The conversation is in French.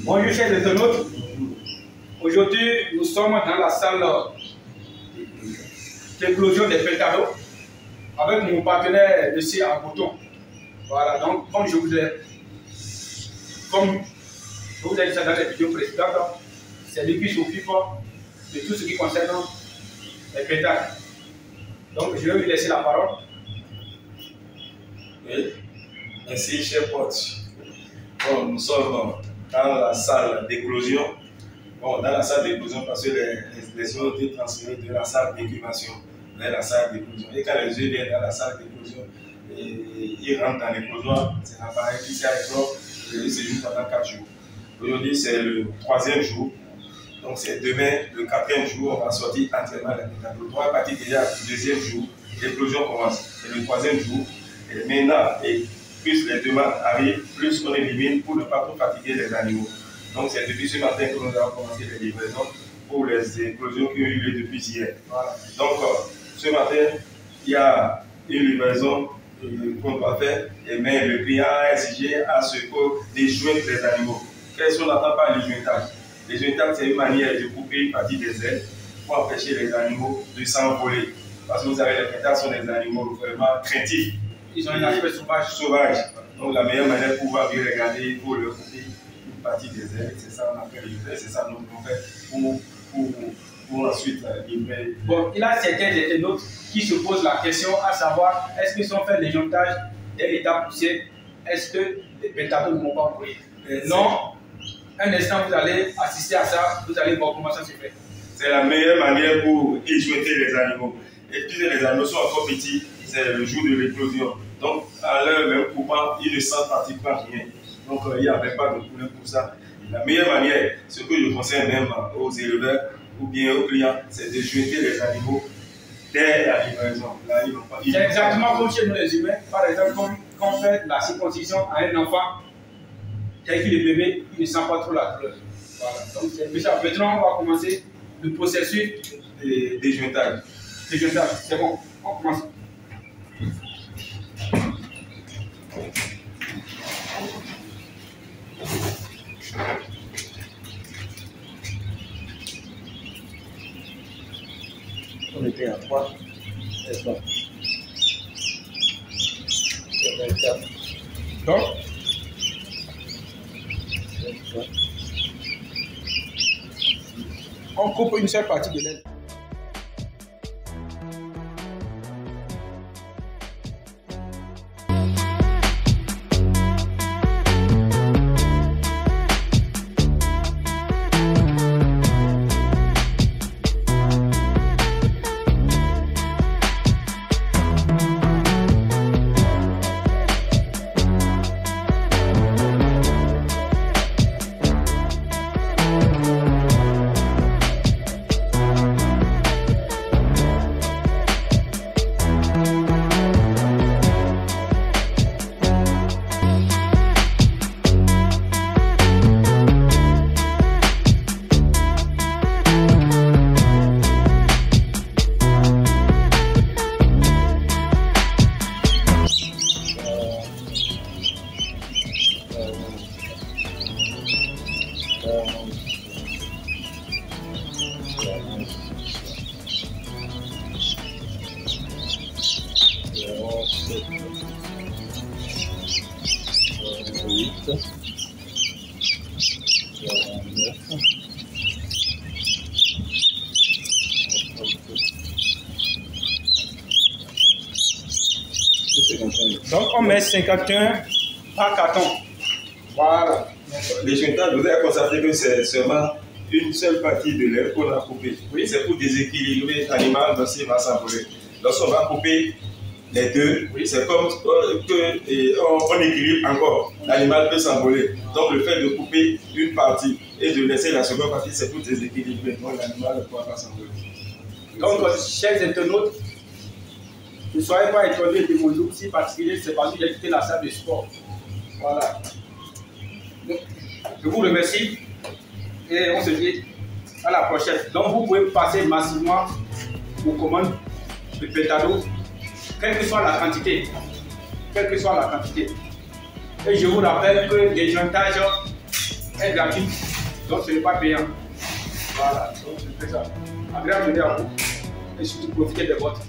Bonjour chers internautes. Aujourd'hui, nous sommes dans la salle d'éclosion des pétalos avec mon partenaire M. Agoton. Voilà, donc comme je vous ai dit ça dans les vidéos précédentes, c'est lui qui s'occupe de tout ce qui concerne les pétales. Donc je vais lui laisser la parole. Oui, merci cher pote. Bon, nous sommes dans la salle d'éclosion. Bon, dans la salle d'éclosion parce que les œufs ont été transférés de la salle d'incubation vers la salle d'éclosion. Et quand les œufs viennent dans la salle d'éclosion, ils rentrent dans l'éclosoir, c'est l'appareil qui sert à l'éclore et il séjourne pendant 4 jours. Aujourd'hui, c'est le 3e jour. Donc, c'est demain, le 4e jour, on va sortir entièrement la pétalo. On va partir déjà du 2e jour, l'éclosion commence. C'est le 3e jour. Et maintenant, plus les demandes arrivent, plus on élimine pour ne pas trop fatiguer les animaux. Donc, c'est depuis ce matin que nous avons commencé les livraisons pour les éclosions qui ont eu lieu depuis hier. Voilà. Donc, ce matin, il y a une livraison qu'on doit faire, mais le client a exigé à ce qu'on déjointe les animaux. Qu'est-ce qu'on n'entend par l'éjointage? L'éjointage, c'est une manière de couper une partie des ailes pour empêcher les animaux de s'envoler. Parce que vous savez, les pétards sont des animaux vraiment craintifs. Ils ont un aspect sauvage. Donc, la meilleure manière de pouvoir bien regarder, il faut leur couper une partie des ailes. C'est ça qu'on appelle livrer, c'est ça que nous fait pour ensuite livrer. Bon, il y a certains internautes qui se posent la question à savoir est-ce qu'ils ont fait l'éjointage dès l'état poussé? Est-ce que les pétalos ne vont pas mourir? Non. Un instant, vous allez assister à ça, vous allez voir comment ça se fait. C'est la meilleure manière pour éjointer les animaux. Et puis les animaux sont encore petits, c'est le jour de l'éclosion. Donc, à l'heure même coupant, ils ne sentent pratiquement rien. Donc, il n'y avait pas de problème pour ça. La meilleure manière, ce que je conseille même aux éleveurs ou bien aux clients, c'est de jeter les animaux dès la livraison. C'est exactement comme chez nous les humains. Par exemple, quand on fait la circoncision à un enfant, tel qu'il est bébé, il ne sent pas trop la douleur. Voilà. Donc, c'est ça. Maintenant, on va commencer le processus de jointage. C'est bon, on commence. On était à 3, n'est-ce pas? Donc, on coupe une seule partie de l'aile. Donc on met 51 par carton. Voilà. L'éjointage, vous avez constaté que c'est seulement une seule partie de l'aile qu'on a coupée. Oui, c'est pour déséquilibrer l'animal parce qu'il va s'envoler. Lorsqu'on va couper les deux, oui, c'est comme on équilibre encore. L'animal peut s'envoler. Donc le fait de couper une partie et de laisser la seconde partie, c'est pour déséquilibrer. Donc l'animal ne pourra pas s'envoler. Donc, chers internautes, ne soyez pas étonnés de mon look si particulier, c'est parce que j'ai quitté la salle de sport. Voilà. Donc, je vous remercie et on se dit à la prochaine. Donc, vous pouvez passer massivement aux commandes de pétalo, quelle que soit la quantité. Quelle que soit la quantité. Et je vous rappelle que l'éjointage est gratuite, donc ce n'est pas payant. Voilà, donc je fais ça. Agréable journée à vous et surtout profitez des votes.